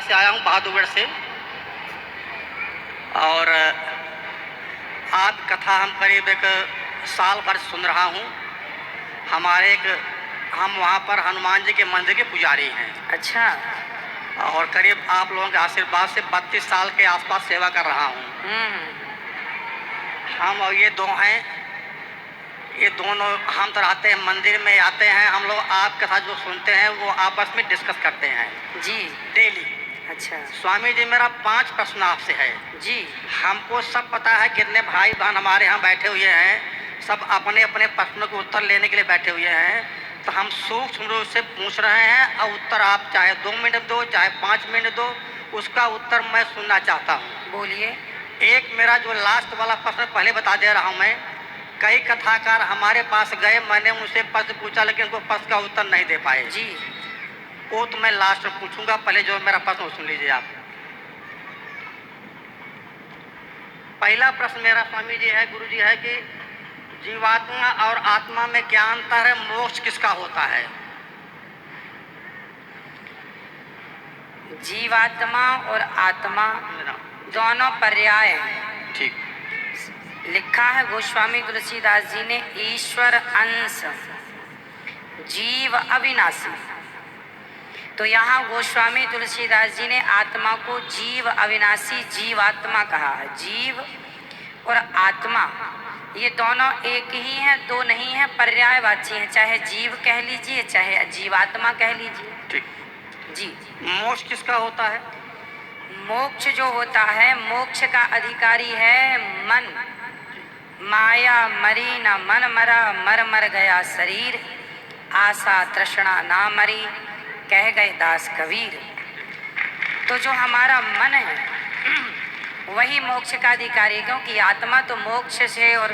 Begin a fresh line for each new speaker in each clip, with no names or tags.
से आया हूँ, बहादुरगढ़ से। और आप कथा हम करीब एक साल भर सुन रहा हूँ। हम वहाँ पर हनुमान जी के मंदिर के पुजारी हैं।
अच्छा।
और करीब आप लोगों के आशीर्वाद से 32 साल के आसपास सेवा कर रहा हूँ। हम और ये दोनों हम तो आते हैं मंदिर में, आते हैं हम लोग, आप कथा जो सुनते हैं वो आपस में डिस्कस करते हैं
जी
डेली।
अच्छा
स्वामी जी, मेरा 5 प्रश्न आपसे है
जी।
हमको सब पता है, कितने भाई बहन हमारे यहाँ बैठे हुए हैं, सब अपने अपने प्रश्नों के उत्तर लेने के लिए बैठे हुए हैं। तो हम सूक्ष्म रूप से पूछ रहे हैं और उत्तर आप चाहे 2 मिनट दो, चाहे 5 मिनट दो, उसका उत्तर मैं सुनना चाहता हूँ।
बोलिए।
एक मेरा जो लास्ट वाला प्रश्न पहले बता दे रहा हूँ मैं। कई कथाकार हमारे पास गए, मैंने उनसे प्रश्न पूछा लेकिन उनको प्रश्न का उत्तर नहीं दे पाए
जी।
वो तो मैं लास्ट में पूछूंगा, पहले जो मेरा प्रश्न सुन लीजिए आप। पहला प्रश्न मेरा स्वामी जी है, गुरु जी है कि जीवात्मा और आत्मा में क्या अंतर है, मोक्ष किसका होता है?
जीवात्मा और आत्मा दोनों पर्याय हैं।
ठीक।
लिखा है गोस्वामी तुलसीदास जी ने, ईश्वर अंश जीव अविनाशी। तो यहाँ गोस्वामी तुलसीदास जी ने आत्मा को जीव अविनाशी, जीवात्मा कहा है। जीव और आत्मा ये दोनों एक ही हैं, दो नहीं हैं, पर्यायवाची हैं। चाहे जीव कह लीजिए, चाहे जीवात्मा कह लीजिए।
ठीक
जी।
मोक्ष किसका होता है?
मोक्ष जो होता है, मोक्ष का अधिकारी है मन। माया मरी न मन मरा, मर मर गया शरीर, आशा तृष्णा ना मरी, कह गए दास कबीर। तो जो हमारा मन है वही मोक्ष का अधिकारी है, क्योंकि आत्मा तो मोक्ष से और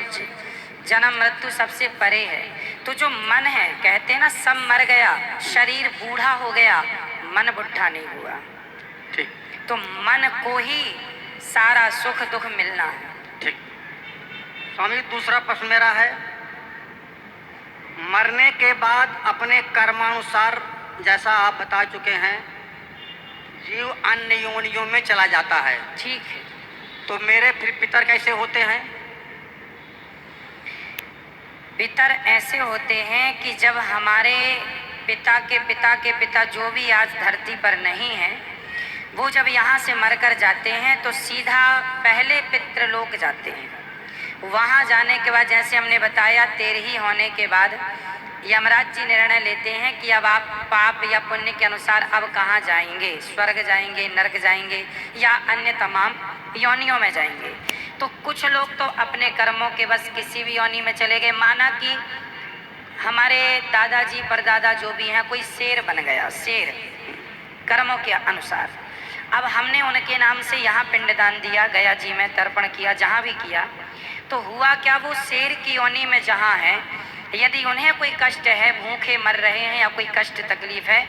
जन्म मृत्यु सबसे परे है। तो जो मन है, कहते हैं ना, सब मर गया, शरीर बूढ़ा हो गया, मन बुढ़ा नहीं हुआ।
ठीक।
तो मन को ही सारा सुख दुख मिलना है।
ठीक। स्वामी, दूसरा प्रश्न मेरा है, मरने के बाद अपने कर्मानुसार, जैसा आप बता चुके हैं, जीव अन्य योनियों में चला जाता है।
ठीक है।
तो मेरे फिर पितर कैसे होते हैं?
पितर ऐसे होते हैं कि जब हमारे पिता के पिता के पिता जो भी आज धरती पर नहीं है, वो जब यहाँ से मरकर जाते हैं तो सीधा पहले पितृलोक जाते हैं। वहाँ जाने के बाद, जैसे हमने बताया, 13 होने के बाद यमराज जी निर्णय लेते हैं कि अब आप पाप या पुण्य के अनुसार अब कहाँ जाएंगे, स्वर्ग जाएंगे, नरक जाएंगे या अन्य तमाम योनियों में जाएंगे। तो कुछ लोग तो अपने कर्मों के बस किसी भी योनि में चले गए। माना कि हमारे दादाजी परदादा जो भी हैं, कोई शेर बन गया, शेर कर्मों के अनुसार। अब हमने उनके नाम से यहाँ पिंडदान दिया, गया जी में तर्पण किया, जहाँ भी किया, तो हुआ क्या, वो शेर की योनि में जहाँ है, यदि उन्हें कोई कष्ट है, भूखे मर रहे हैं या कोई कष्ट तकलीफ है,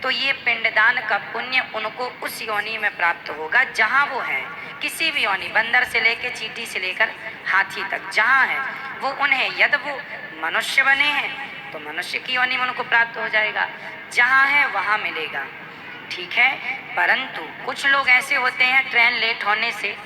तो ये पिंडदान का पुण्य उनको उस योनि में प्राप्त होगा जहाँ वो है। किसी भी योनि, बंदर से लेकर चींटी से लेकर हाथी तक जहाँ है वो उन्हें, यदि वो मनुष्य बने हैं तो मनुष्य की योनि में उनको प्राप्त हो जाएगा, जहाँ है वहाँ मिलेगा। ठीक है। परंतु कुछ लोग ऐसे होते हैं, ट्रेन लेट होने से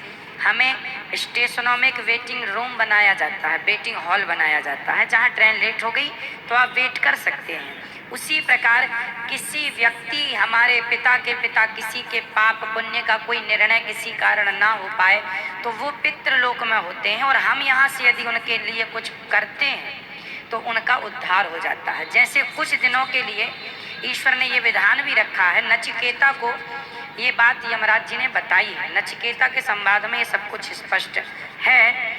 हमें स्टेशनों में एक वेटिंग रूम बनाया जाता है, वेटिंग हॉल बनाया जाता है, जहाँ ट्रेन लेट हो गई तो आप वेट कर सकते हैं। उसी प्रकार किसी व्यक्ति, हमारे पिता के पिता, किसी के पाप पुण्य का कोई निर्णय किसी कारण ना हो पाए तो वो पितृलोक में होते हैं, और हम यहाँ से यदि उनके लिए कुछ करते हैं तो उनका उद्धार हो जाता है। जैसे कुछ दिनों के लिए ईश्वर ने ये विधान भी रखा है, नचिकेता को ये बात यमराज जी ने बताई है। नचिकेता के संवाद में ये सब कुछ स्पष्ट है।